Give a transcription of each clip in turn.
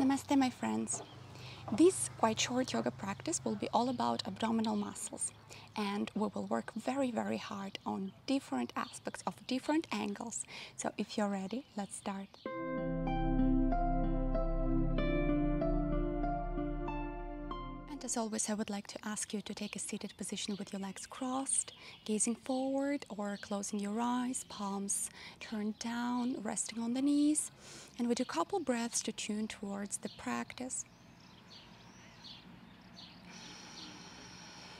Namaste, my friends. This quite short yoga practice will be all about abdominal muscles, and we will work very hard on different aspects of different angles. So if you're ready, let's start. And as always, I would like to ask you to take a seated position with your legs crossed, gazing forward or closing your eyes, palms turned down, resting on the knees. And we do a couple breaths to tune towards the practice.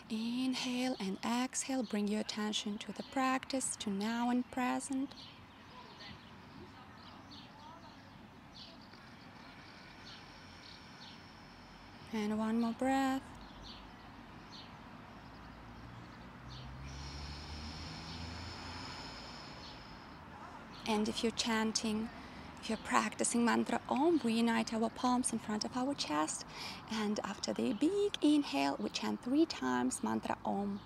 Inhale and exhale, bring your attention to the practice, to now and present. And one more breath. And if you're chanting, if you're practicing mantra Om, we unite our palms in front of our chest. And after the big inhale, we chant 3 times mantra Om.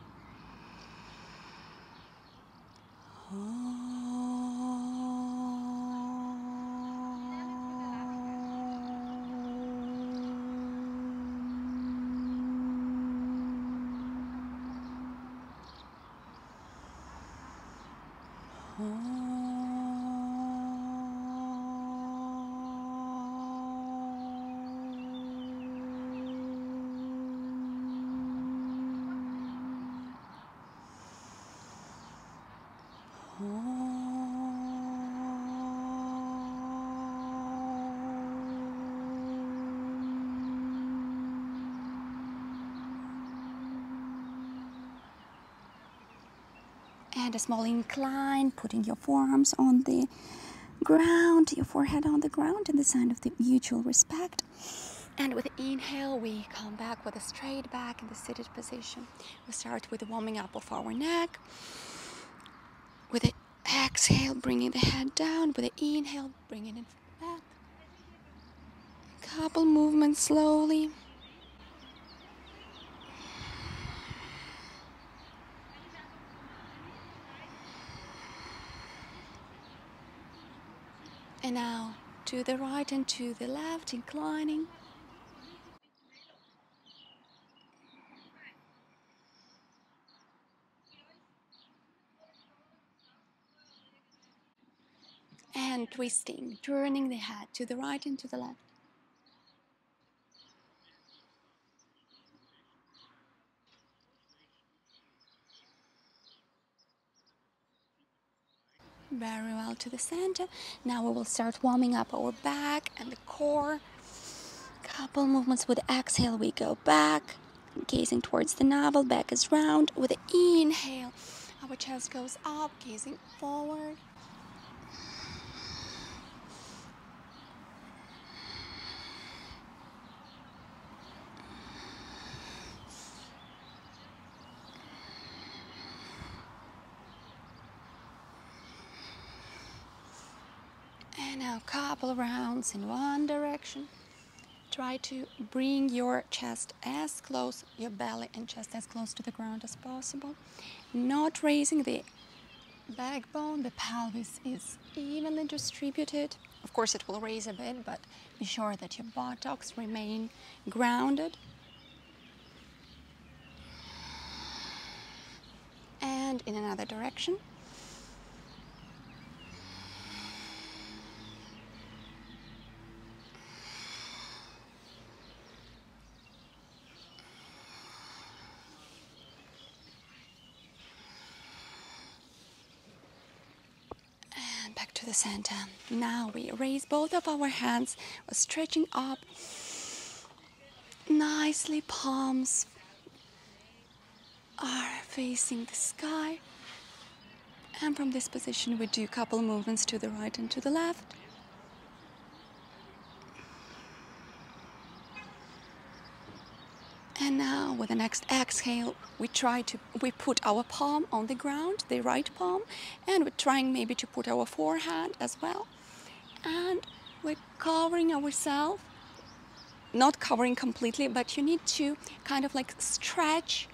And a small incline, putting your forearms on the ground, your forehead on the ground, in the sign of the mutual respect. And with the inhale, we come back with a straight back in the seated position. We start with the warming up of our neck. With the exhale, bringing the head down. With the inhale, bringing it back. Couple movements slowly. And now to the right and to the left, inclining. And twisting, turning the head to the right and to the left. Very well, to the center. Now we will start warming up our back and the core. Couple movements. With the exhale, we go back, gazing towards the navel, back is round. With the inhale, our chest goes up, gazing forward. And now a couple rounds in one direction. Try to bring your chest as close, your belly and chest as close to the ground as possible. Not raising the backbone, the pelvis is evenly distributed. Of course it will raise a bit, but be sure that your buttocks remain grounded. And in another direction. Back to the center. Now we raise both of our hands, we're stretching up nicely. Palms are facing the sky. And from this position we do a couple movements to the right and to the left. And now with the next exhale, we put our palm on the ground, the right palm, and we're trying maybe to put our forehand as well. And we're covering ourselves, not covering completely, but you need to kind of like stretch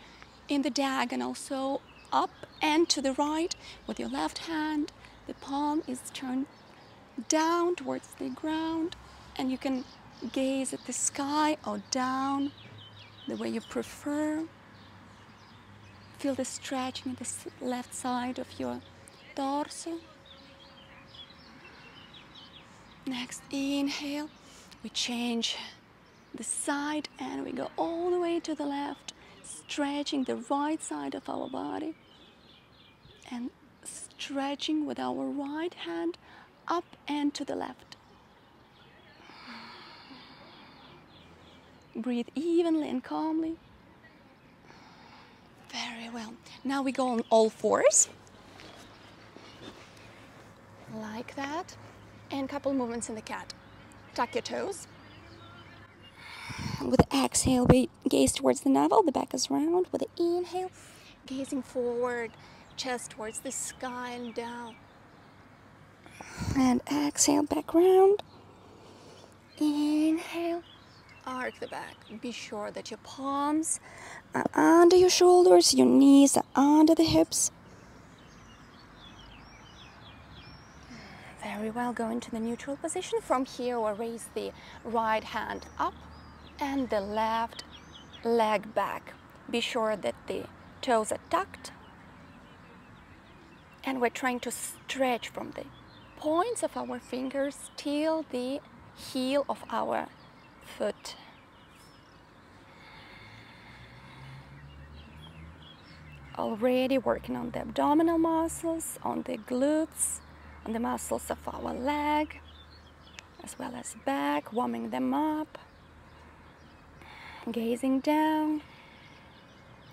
in the diagonal, so up and to the right. With your left hand, the palm is turned down towards the ground, and you can Gaze at the sky or down, the way you prefer. Feel the stretching at the left side of your torso. Next inhale, we change the side and we go all the way to the left, stretching the right side of our body and stretching with our right hand up and to the left. Breathe evenly and calmly. Very well. Now we go on all fours. Like that. And a couple movements in the cat. Tuck your toes. With the exhale, we gaze towards the navel, the back is round. With the inhale, gazing forward, chest towards the sky and down. And exhale, back round. Inhale, arc the back. Be sure that your palms are under your shoulders, your knees are under the hips. Very well, go into the neutral position. From here, we'll raise the right hand up and the left leg back. Be sure that the toes are tucked. And we're trying to stretch from the points of our fingers till the heel of our foot. Already working on the abdominal muscles, on the glutes, on the muscles of our leg, as well as back, warming them up. Gazing down.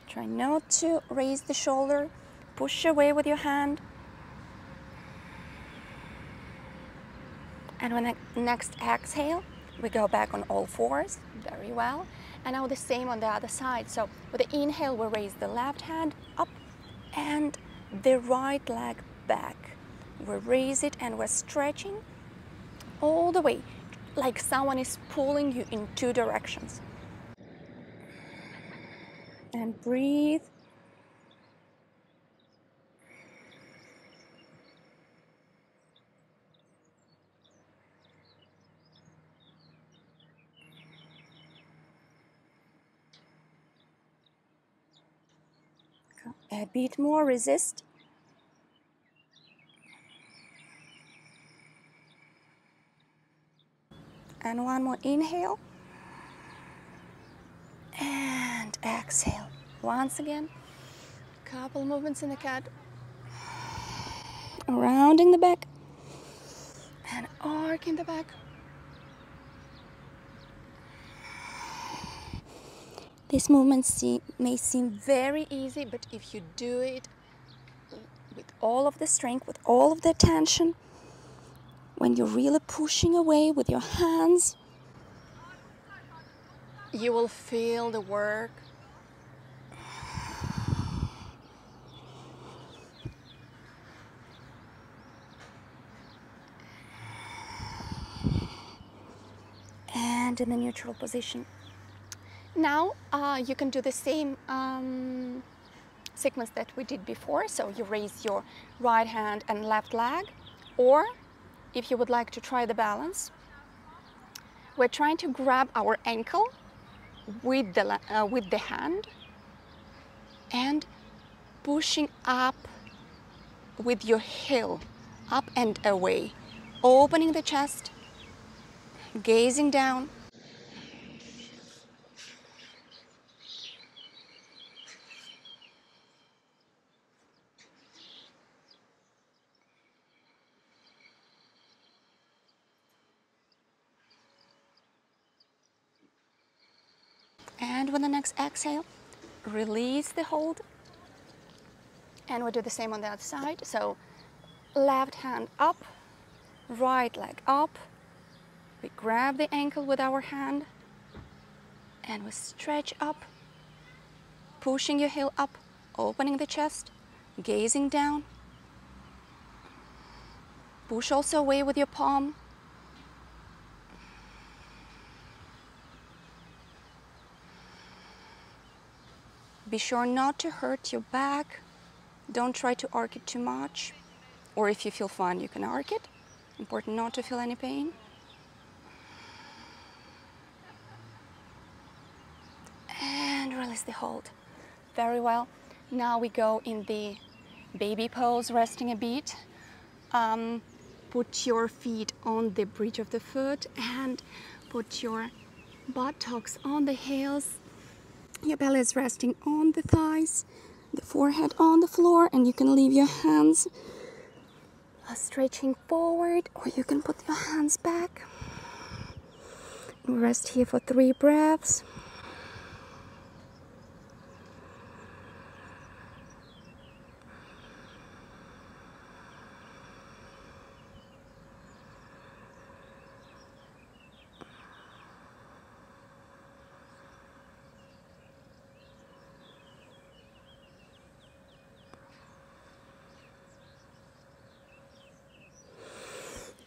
Try not to raise the shoulder. Push away with your hand. And when the next exhale, we go back on all fours. Very well. And now the same on the other side. So with the inhale, we raise the left hand up and the right leg back. We raise it and we're stretching all the way, like someone is pulling you in two directions. And breathe. A bit more, resist. And one more inhale. And exhale. Once again, couple movements in the cat. Rounding the back. And arcing the back. These movements may seem very easy, but if you do it with all of the strength, with all of the attention, when you're really pushing away with your hands, you will feel the work. And in the neutral position. Now you can do the same sequence that we did before. So you raise your right hand and left leg, or if you would like to try the balance, we're trying to grab our ankle with the hand and pushing up with your heel, up and away, opening the chest, gazing down. And with the next exhale, release the hold. And we'll do the same on the other side. So left hand up, right leg up. We grab the ankle with our hand and we stretch up, pushing your heel up, opening the chest, gazing down. Push also away with your palm. Be sure not to hurt your back. Don't try to arc it too much. Or if you feel fun, you can arc it. Important not to feel any pain. release the hold. Very well. Now we go in the baby pose, resting a bit. Put your feet on the bridge of the foot and put your buttocks on the heels. Your belly is resting on the thighs, the forehead on the floor, and you can leave your hands stretching forward, or you can put your hands back. Rest here for 3 breaths.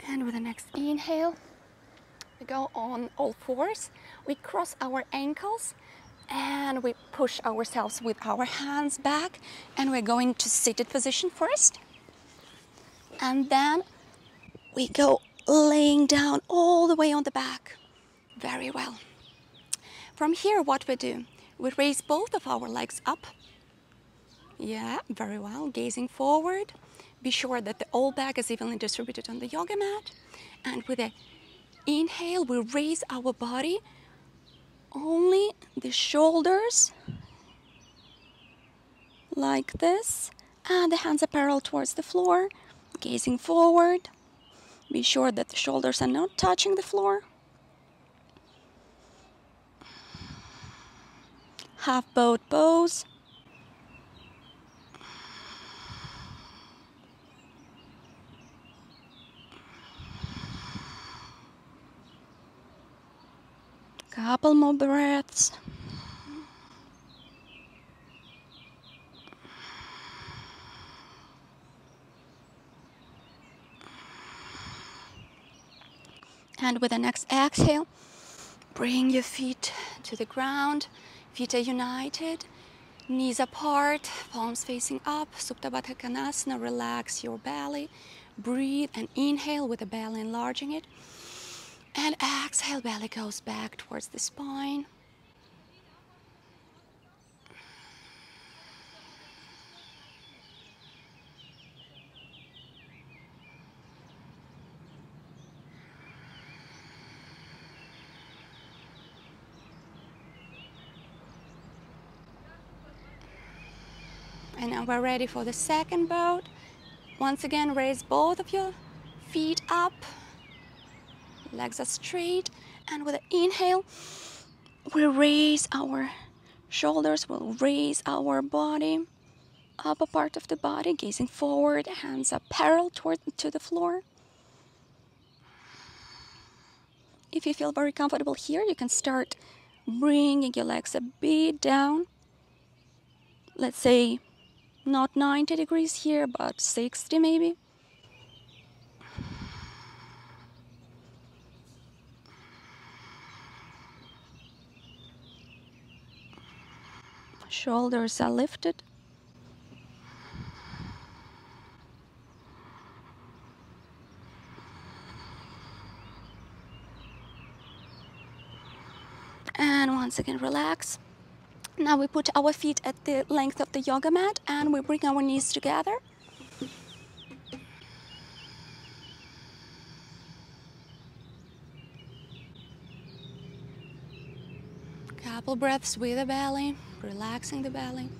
And with the next inhale, we go on all fours. We cross our ankles and we push ourselves with our hands back, and we're going to seated position first. And then we go laying down all the way on the back. Very well. From here, what we do, we raise both of our legs up. Yeah, very well. Gazing forward. Be sure that the whole back is evenly distributed on the yoga mat. And with an inhale, we raise our body, only the shoulders, like this. And the hands are parallel towards the floor. Gazing forward. Be sure that the shoulders are not touching the floor. Half boat pose. Couple more breaths. And with the next exhale, bring your feet to the ground. Feet are united, knees apart, palms facing up. Supta Baddha Konasana, relax your belly. Breathe and inhale with the belly enlarging it. And exhale, belly goes back towards the spine. And now we're ready for the second boat. Once again, raise both of your feet up. Legs are straight. And with an inhale, we raise our shoulders, we'll raise our body, upper part of the body, gazing forward, hands are parallel to the floor. If you feel very comfortable here, you can start bringing your legs a bit down. Let's say not 90 degrees here, but 60 maybe. Shoulders are lifted. And once again, relax. Now we put our feet at the length of the yoga mat and we bring our knees together. Couple breaths with the belly, relaxing the belly.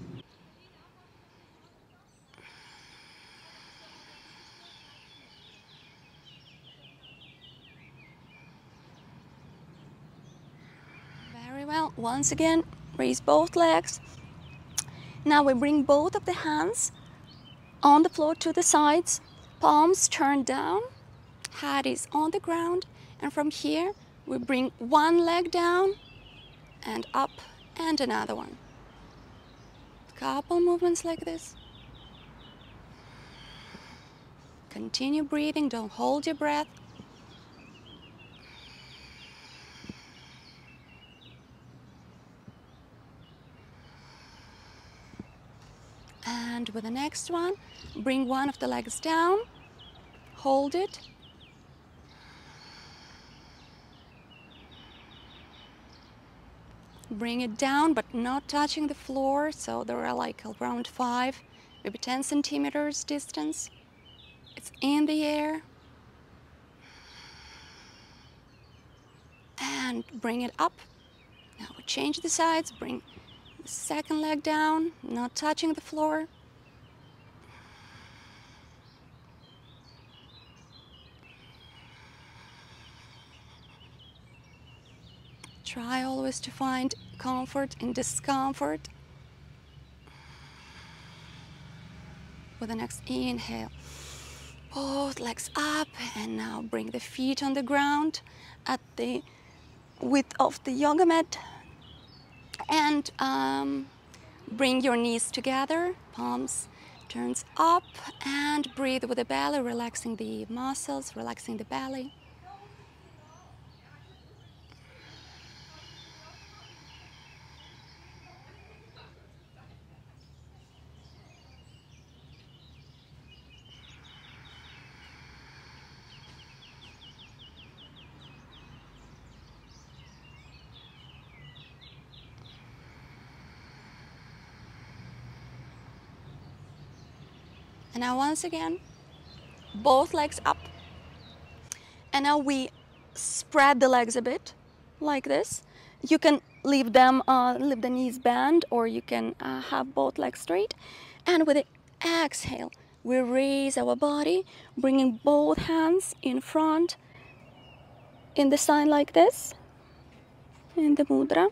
Very well. Once again, raise both legs. Now we bring both of the hands on the floor to the sides, palms turned down, head is on the ground, and from here we bring one leg down and up and another one. Couple movements like this. Continue breathing, don't hold your breath. And with the next one, bring one of the legs down, hold it. Bring it down, but not touching the floor. So there are like around 5, maybe 10 centimeters distance. It's in the air. And bring it up. Now we change the sides, bring the second leg down, not touching the floor. Try always to find comfort in discomfort. With the next inhale, both legs up, and now bring the feet on the ground at the width of the yoga mat. And bring your knees together, palms turns up, and breathe with the belly, relaxing the muscles, relaxing the belly. And now once again, both legs up. And now we spread the legs a bit, like this. You can leave the knees bent, or you can have both legs straight. And with the exhale, we raise our body, bringing both hands in front, in the sign like this, in the mudra.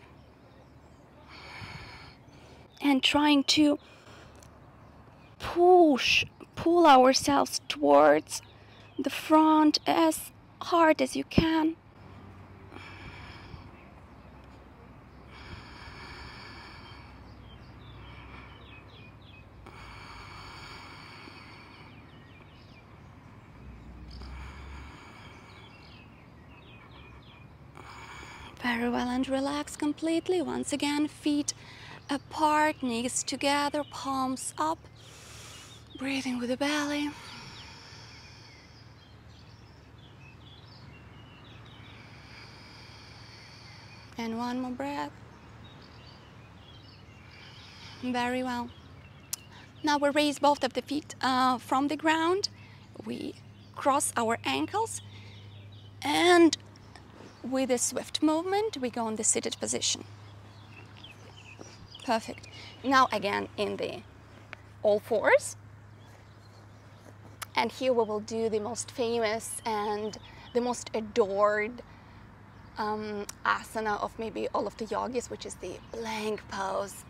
And trying to pull ourselves towards the front as hard as you can. Very well, and relax completely. Once again, feet apart, knees together, palms up. Breathing with the belly. And one more breath. Very well. Now we raise both of the feet from the ground. We cross our ankles, and with a swift movement, we go in the seated position. Perfect. Now again in the all fours. And here we will do the most famous and the most adored asana of maybe all of the yogis, which is the plank pose.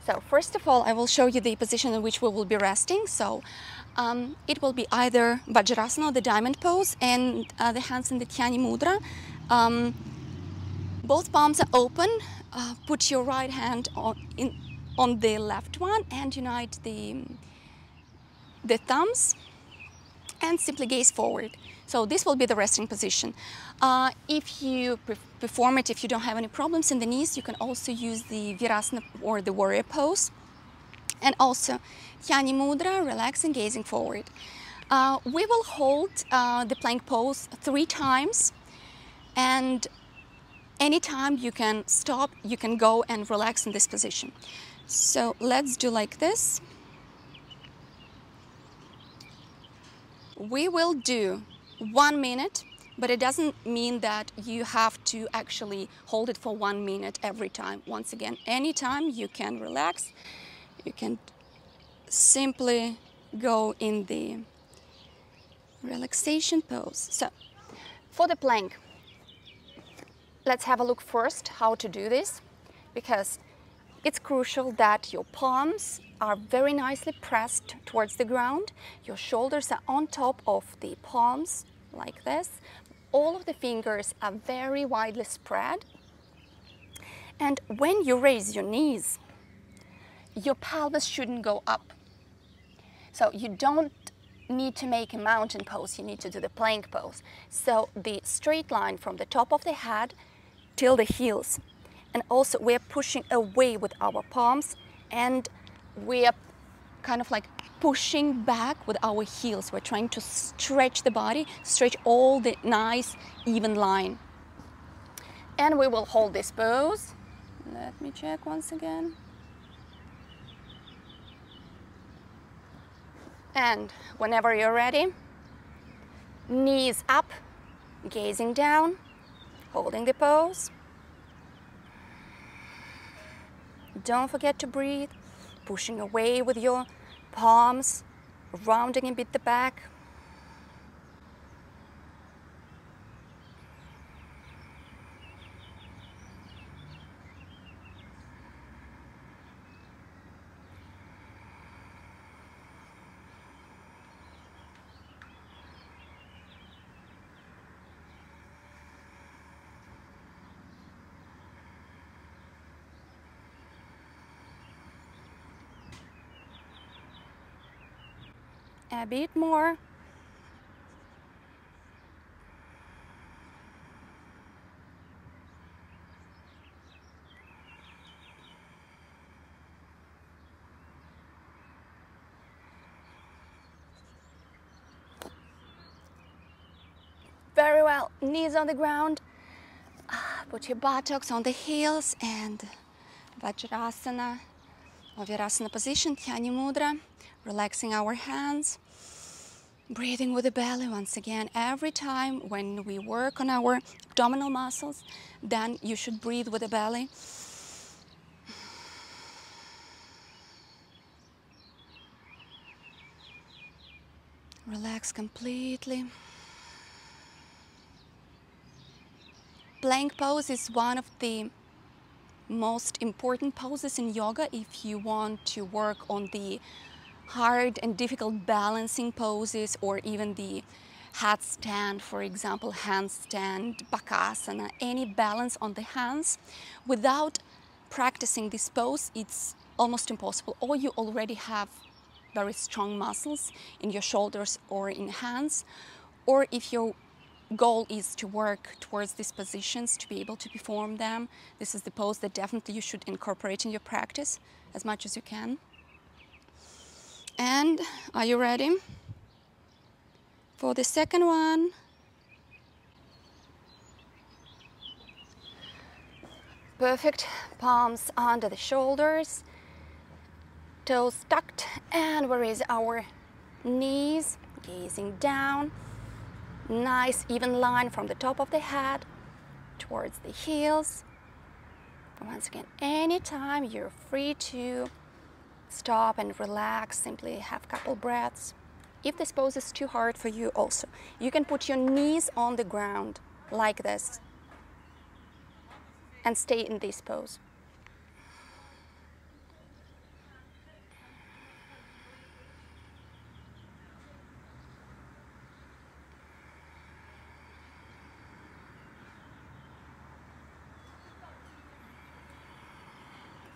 So first of all, I will show you the position in which we will be resting. So it will be either Vajrasana, the diamond pose, and the hands in the Dhyani Mudra. Both palms are open. Put your right hand on the left one and unite the thumbs and simply gaze forward. So this will be the resting position. If you perform it, if you don't have any problems in the knees, you can also use the Virasana or the warrior pose. And also Dhyani Mudra, relaxing, gazing forward. We will hold the plank pose 3 times, and anytime you can stop, you can go and relax in this position. So let's do like this. We will do 1 minute, but it doesn't mean that you have to actually hold it for 1 minute every time. Once again, anytime you can relax, you can simply go in the relaxation pose. So for the plank, let's have a look first how to do this, because it's crucial that your palms are very nicely pressed towards the ground. Your shoulders are on top of the palms, like this. All of the fingers are very widely spread. And when you raise your knees, your pelvis shouldn't go up. So you don't need to make a mountain pose, you need to do the plank pose. So the straight line from the top of the head till the heels. And also we're pushing away with our palms, and we're kind of like pushing back with our heels. We're trying to stretch the body, stretch all the nice even line. And we will hold this pose Let me check once again. And whenever you're ready, knees up, gazing down, holding the pose. Don't forget to breathe, pushing away with your palms, rounding a bit the back. A bit more. Very well, knees on the ground. Put your buttocks on the heels and Vajrasana or Virasana position, Dhyani Mudra, relaxing our hands, breathing with the belly once again. Every time when we work on our abdominal muscles, then you should breathe with the belly. Relax completely. Plank pose is one of the most important poses in yoga if you want to work on the hard and difficult balancing poses, or even the headstand, for example, handstand, bakasana, any balance on the hands. Without practicing this pose, it's almost impossible. Or you already have very strong muscles in your shoulders or in hands, or if your goal is to work towards these positions to be able to perform them, this is the pose that definitely you should incorporate in your practice as much as you can. And are you ready for the second one? Perfect. Palms under the shoulders, toes tucked, and we raise our knees, gazing down. Nice even line from the top of the head towards the heels. Once again, anytime you're free to stop and relax, simply have a couple breaths. If this pose is too hard for you also, you can put your knees on the ground like this and stay in this pose.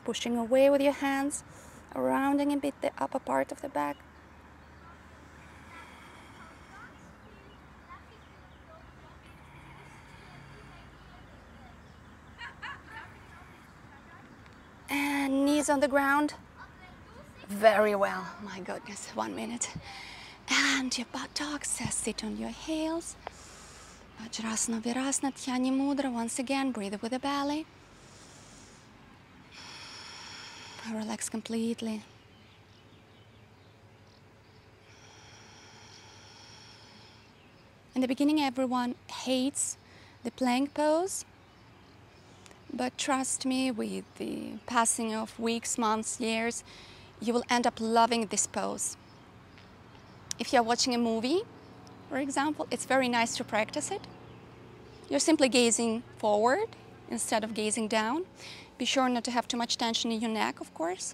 Pushing away with your hands, rounding a bit the upper part of the back. And knees on the ground. Very well. My goodness, 1 minute. And your buttocks, sit on your heels. Vajrasana, Virasana, Dhyani Mudra. Once again, breathe with the belly. Relax completely. In the beginning, everyone hates the plank pose, but trust me, with the passing of weeks, months, years, you will end up loving this pose. If you're watching a movie, for example, it's very nice to practice it. You're simply gazing forward instead of gazing down. Be sure not to have too much tension in your neck, of course.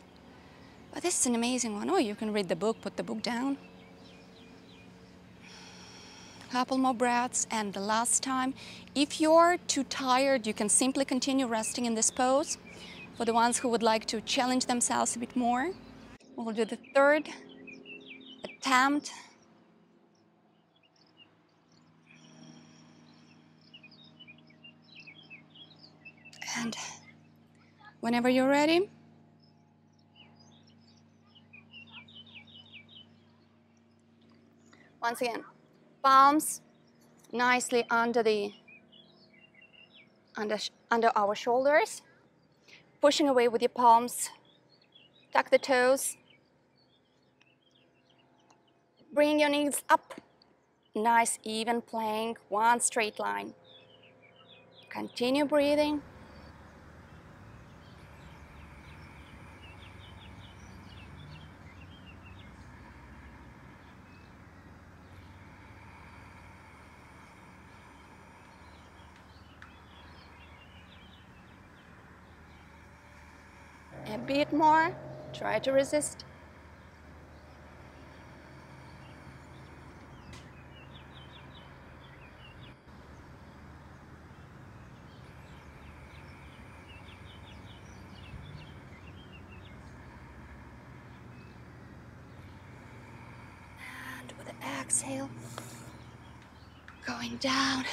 But this is an amazing one. Oh, you can read the book, put the book down. Couple more breaths, and the last time. If you're too tired, you can simply continue resting in this pose. For the ones who would like to challenge themselves a bit more, we'll do the third attempt. And whenever you're ready, once again, palms nicely under our shoulders. pushing away with your palms. Tuck the toes. Bring your knees up. Nice even plank, one straight line. Continue breathing. A bit more. Try to resist. And with the exhale, going down.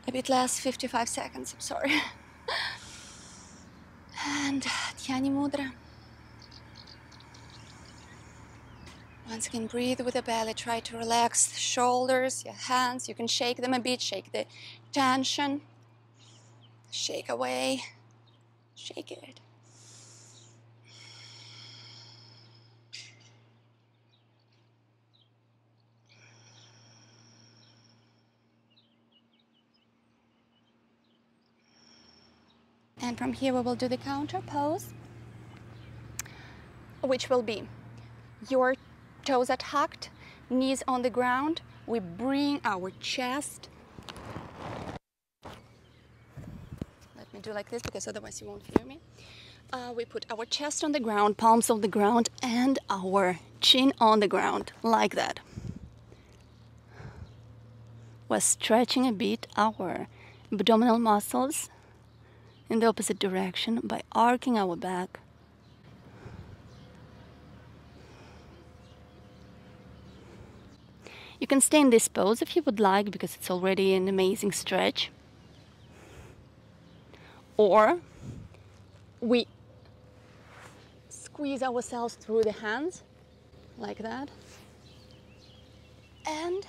A bit less, 55 seconds, I'm sorry. And Dhyani Mudra. Once again, breathe with the belly. Try to relax the shoulders, your hands. You can shake them a bit, shake the tension. Shake away. Shake it. And from here we will do the counter pose, which will be your toes are tucked, knees on the ground. We bring our chest. Let me do like this because otherwise you won't hear me. We put our chest on the ground, palms on the ground, and our chin on the ground, like that. We're stretching a bit our abdominal muscles in the opposite direction by arcing our back. You can stay in this pose if you would like, because it's already an amazing stretch. Or we squeeze ourselves through the hands, like that. And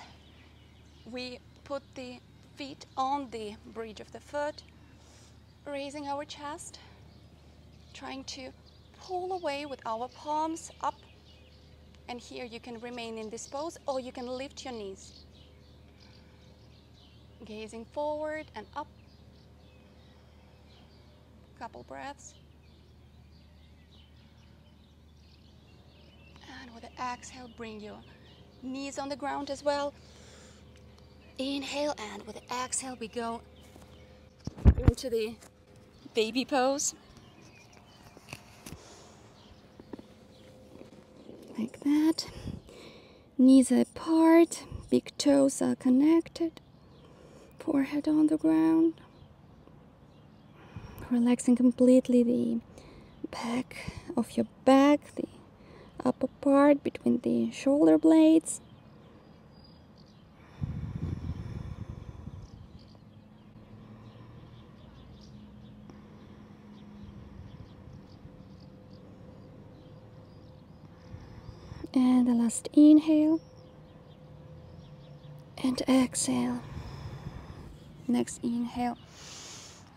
we put the feet on the bridge of the foot, raising our chest, trying to pull away with our palms up. And here you can remain in this pose, or you can lift your knees. Gazing forward and up. Couple breaths. And with the exhale, bring your knees on the ground as well. Inhale, and with the exhale, we go into the baby pose. Like that. Knees are apart, big toes are connected, forehead on the ground. Relaxing completely the back of your back, the upper part between the shoulder blades. And the last inhale and exhale. Next inhale,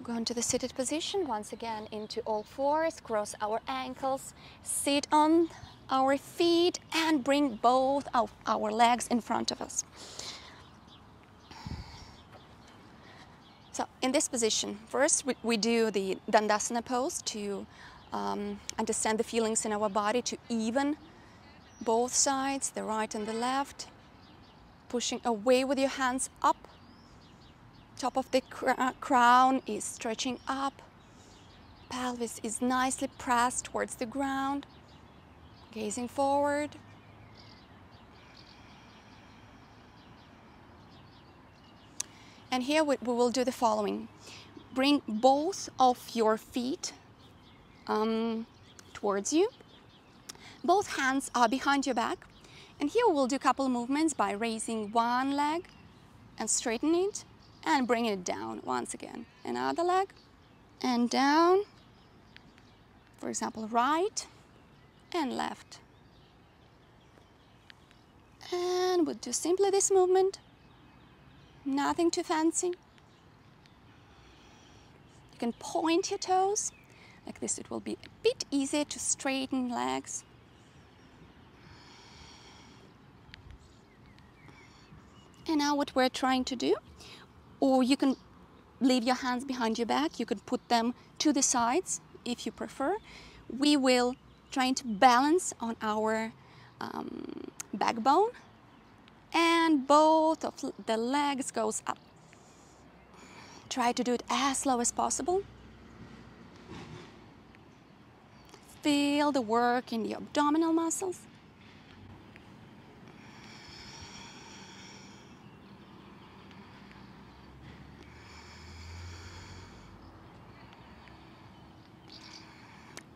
go into the seated position. Once again, into all fours, cross our ankles, sit on our feet, and bring both of our legs in front of us. So in this position, first we do the Dandasana pose to understand the feelings in our body, to even both sides, the right and the left, pushing away with your hands up. Top of the crown is stretching up. Pelvis is nicely pressed towards the ground. Gazing forward. And here we will do the following. Bring both of your feet towards you. Both hands are behind your back. And here we'll do a couple of movements by raising one leg and straighten it and bring it down once again. Another leg and down. For example, right and left. And we'll do simply this movement. Nothing too fancy. You can point your toes, Like this, it will be a bit easier to straighten legs. And now what we're trying to do, or you can leave your hands behind your back, you could put them to the sides if you prefer. We will try to balance on our backbone, and both of the legs goes up. Try to do it as slow as possible. Feel the work in the abdominal muscles.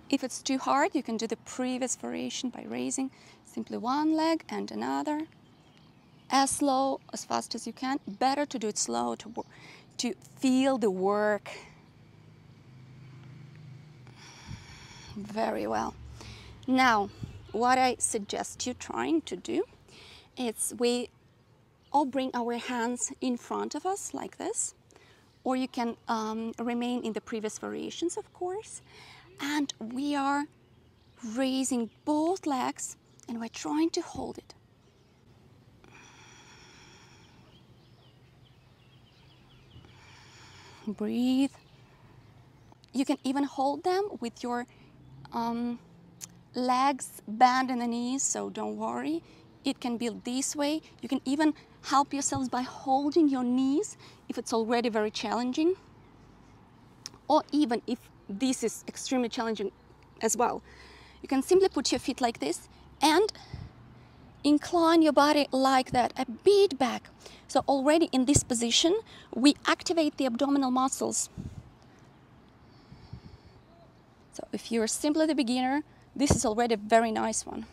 If it's too hard, you can do the previous variation by raising simply one leg and another. As slow, as fast as you can. Better to do it slow to feel the work. Very well. Now, what I suggest you trying to do is we all bring our hands in front of us like this, or you can remain in the previous variations, of course, and we are raising both legs and we're trying to hold it. Breathe. You can even hold them with your legs bend in the knees, so don't worry. It can be this way. You can even help yourselves by holding your knees if it's already very challenging, or even if this is extremely challenging as well. You can simply put your feet like this and incline your body like that, a bit back. So already in this position, we activate the abdominal muscles. So if you're simply the beginner, this is already a very nice one.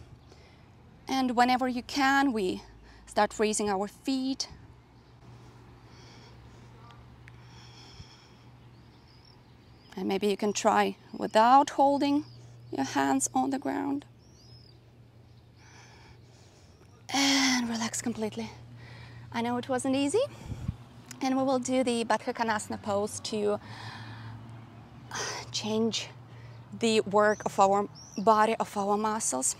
And whenever you can, we start raising our feet. And maybe you can try without holding your hands on the ground. And relax completely. I know it wasn't easy. And we will do the Baddha Konasana pose to change the work of our body, of our muscles.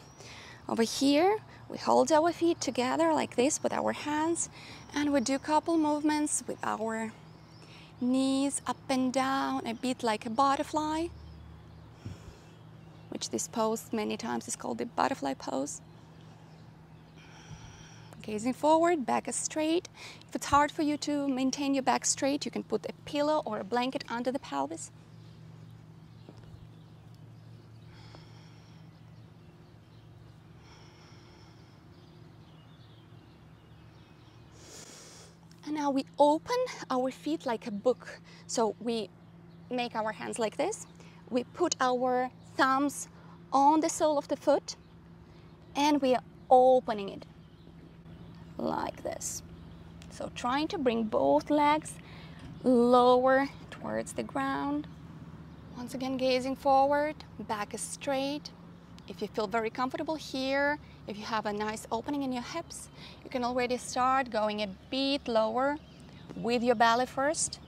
Over here, we hold our feet together like this with our hands, and we do a couple movements with our knees up and down, a bit like a butterfly, which this pose many times is called the butterfly pose. Gazing forward, back is straight. If it's hard for you to maintain your back straight, you can put a pillow or a blanket under the pelvis. And now we open our feet like a book. So we make our hands like this. We put our thumbs on the sole of the foot, and we are opening it like this. So trying to bring both legs lower towards the ground. Once again, gazing forward, back is straight. If you feel very comfortable here, if you have a nice opening in your hips, you can already start going a bit lower with your belly first,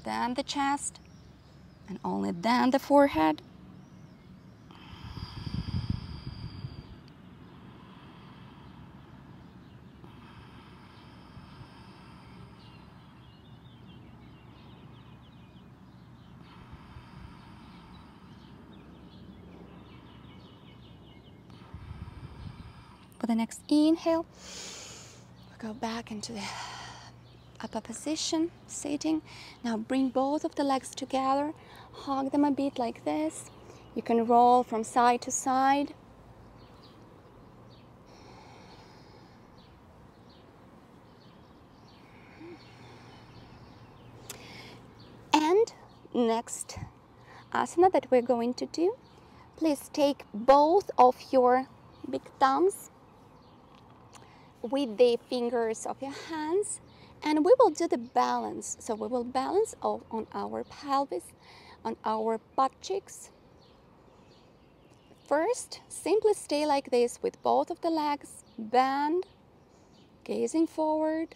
then the chest, and only then the forehead. For the next inhale, we'll go back into the upper position, sitting. Now bring both of the legs together, hug them a bit like this. You can roll from side to side. And next asana that we're going to do, please take both of your big thumbs with the fingers of your hands, and we will do the balance. So we will balance on our pelvis, on our butt cheeks. First, simply stay like this with both of the legs bent, gazing forward.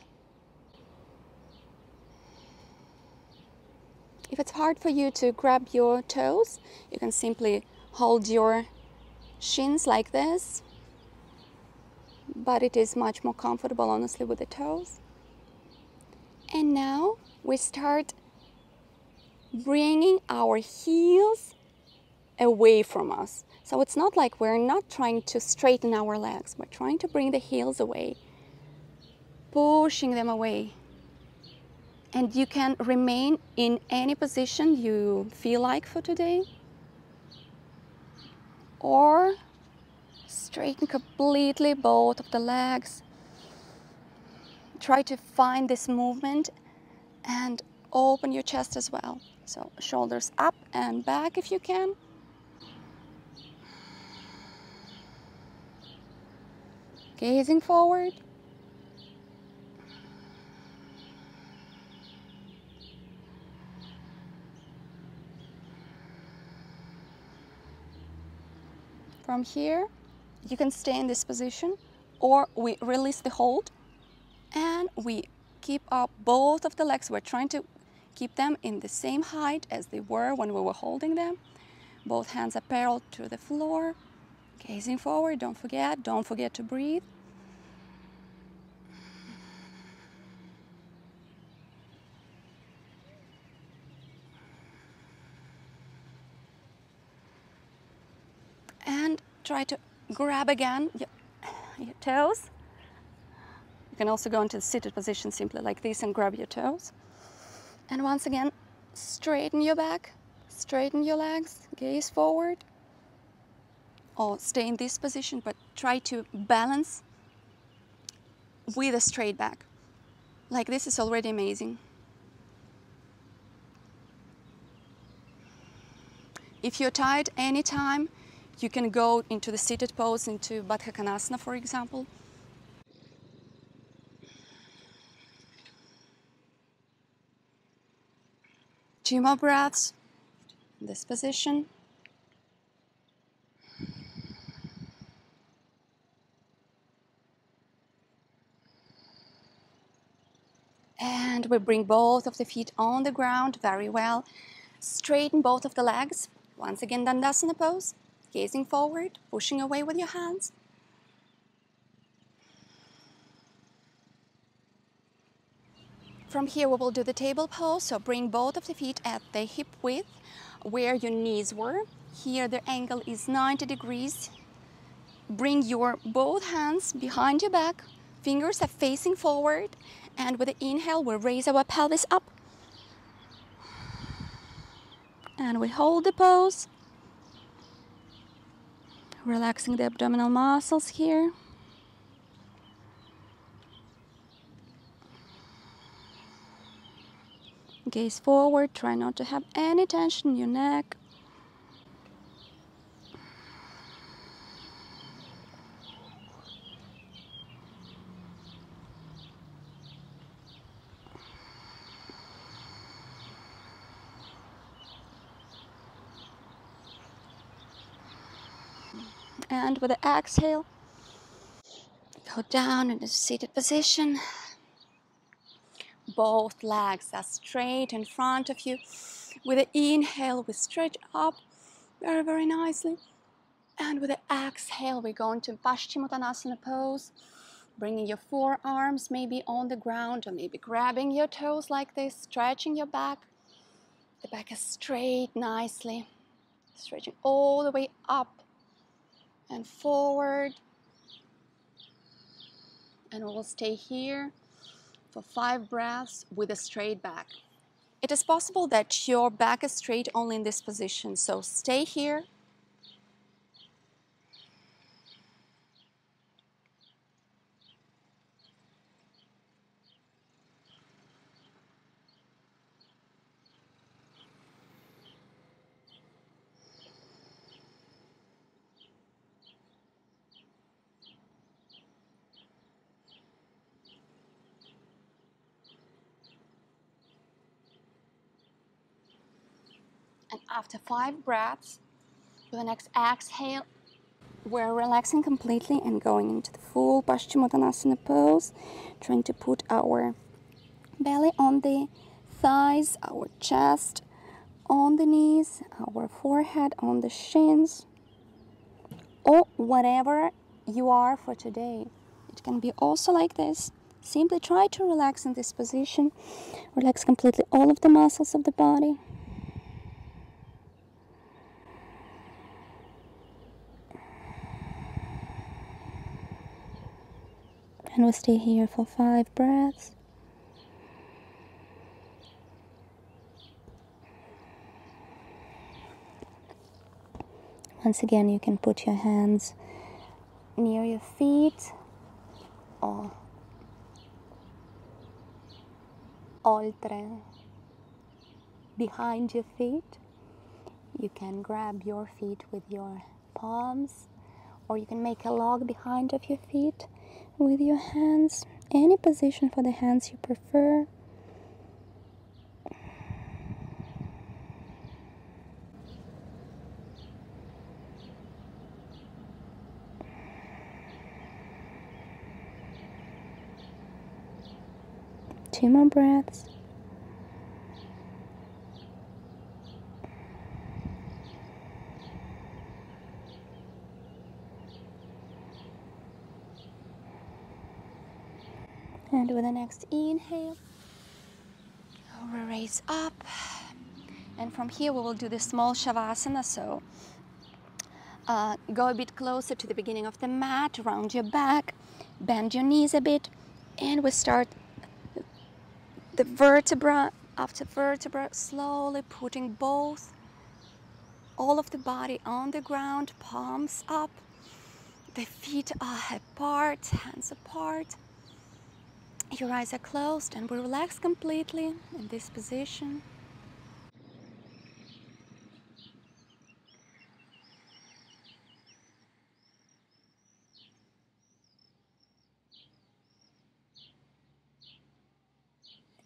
If it's hard for you to grab your toes, you can simply hold your shins like this, but it is much more comfortable, honestly, with the toes. And now we start bringing our heels away from us. So it's not like we're not trying to straighten our legs, we're trying to bring the heels away, pushing them away. And you can remain in any position you feel like for today, or straighten completely both of the legs. Try to find this movement and open your chest as well. So shoulders up and back if you can. Gazing forward. From here, you can stay in this position, or we release the hold and we keep up both of the legs. We're trying to keep them in the same height as they were when we were holding them. Both hands are parallel to the floor. Gazing forward, don't forget to breathe. And try to grab again your toes. You can also go into the seated position simply like this and grab your toes. And once again, straighten your back, straighten your legs, gaze forward. Or stay in this position, but try to balance with a straight back. Like this is already amazing. If you're tired anytime, you can go into the seated pose, into Baddha Konasana, for example. Two more breaths in this position. And we bring both of the feet on the ground very well. Straighten both of the legs. Once again, Dandasana pose. Gazing forward, pushing away with your hands. From here, we will do the table pose. So bring both of the feet at the hip width where your knees were. Here, the angle is 90 degrees. Bring your both hands behind your back. Fingers are facing forward. And with the inhale, we raise our pelvis up. And we hold the pose. Relaxing the abdominal muscles here. Gaze forward, try not to have any tension in your neck. And with the exhale, go down in the seated position. Both legs are straight in front of you. With the inhale, we stretch up very, very nicely. And with the exhale, we go into Paschimottanasana pose, bringing your forearms maybe on the ground or maybe grabbing your toes like this, stretching your back. The back is straight nicely, stretching all the way up and forward. And we'll stay here for 5 breaths with a straight back. It is possible that your back is straight only in this position, so stay here. And after 5 breaths, with the next exhale, we're relaxing completely and going into the full Paschimottanasana pose, trying to put our belly on the thighs, our chest, on the knees, our forehead on the shins, or whatever you are for today. It can be also like this. Simply try to relax in this position. Relax completely all of the muscles of the body. And we stay here for 5 breaths. Once again, you can put your hands near your feet or oltre behind your feet. You can grab your feet with your palms, or you can make a log behind of your feet with your hands. Any position for the hands you prefer. Two more breaths. And with the next inhale, we raise up. And from here we will do the small Shavasana. So go a bit closer to the beginning of the mat, round your back, bend your knees a bit, and we start the vertebra after vertebra, slowly putting all of the body on the ground, palms up, the feet are apart, hands apart. Your eyes are closed and we relax completely in this position.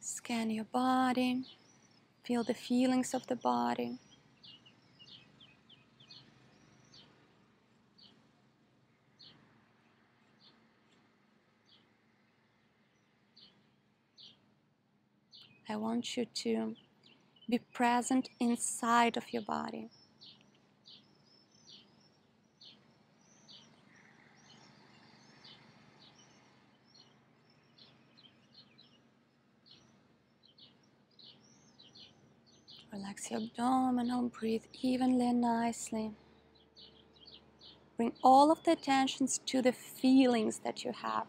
Scan your body, feel the feelings of the body. I want you to be present inside of your body. Relax your abdominal, breathe evenly and nicely. Bring all of the attentions to the feelings that you have.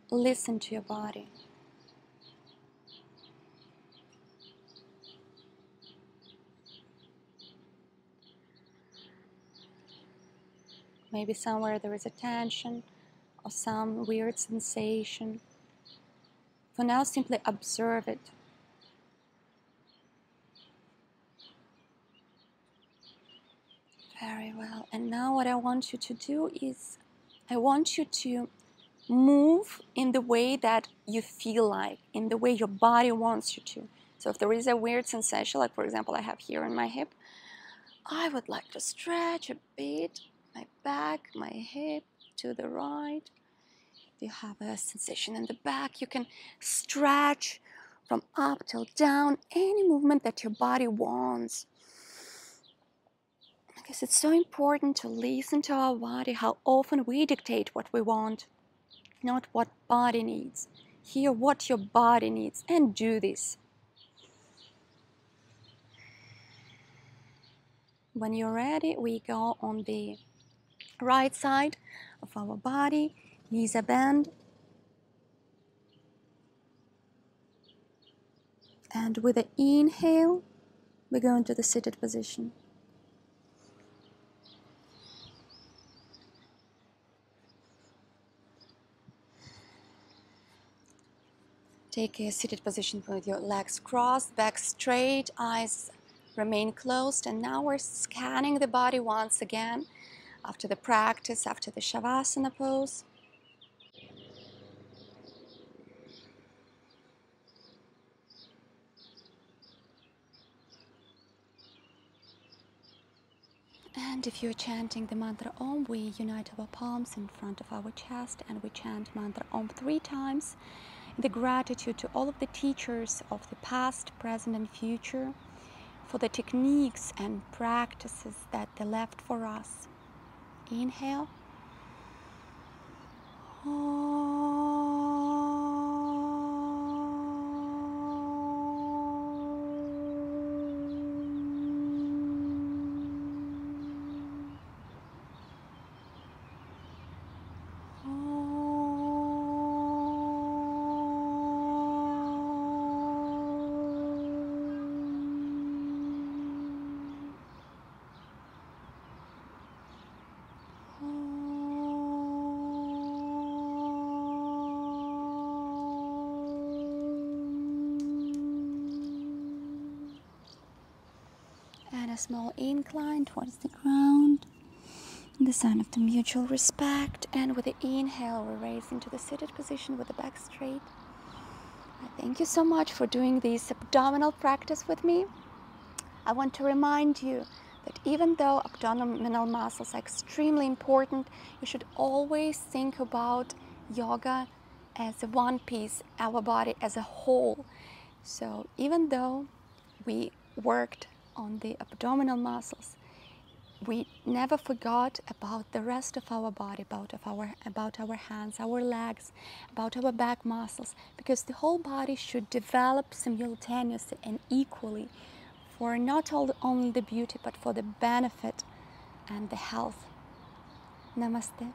Listen to your body. Maybe somewhere there is a tension or some weird sensation. For now, simply observe it. Very well. And now what I want you to do is, I want you to move in the way that you feel like, in the way your body wants you to. So if there is a weird sensation, like for example I have here in my hip, I would like to stretch a bit my back, my hip to the right. If you have a sensation in the back, you can stretch from up till down, any movement that your body wants. Because it's so important to listen to our body, how often we dictate what we want, not what body needs. Hear what your body needs and do this. When you're ready, we go on the right side of our body, knees are bent. And with the inhale, we go into the seated position. Take a seated position with your legs crossed, back straight, eyes remain closed. And now we're scanning the body once again after the practice, after the Shavasana pose. And if you're chanting the mantra Om, we unite our palms in front of our chest and we chant mantra Om 3 times. The gratitude to all of the teachers of the past, present and future for the techniques and practices that they left for us. Inhale. And a small incline towards the ground, the sign of the mutual respect. And with the inhale, we raise into the seated position with the back straight. I thank you so much for doing this abdominal practice with me. I want to remind you that even though abdominal muscles are extremely important, you should always think about yoga as a one piece, our body as a whole. So even though we worked on the abdominal muscles, we never forgot about the rest of our body, about our hands, our legs, about our back muscles, because the whole body should develop simultaneously and equally for not only the beauty, but for the benefit and the health. Namaste.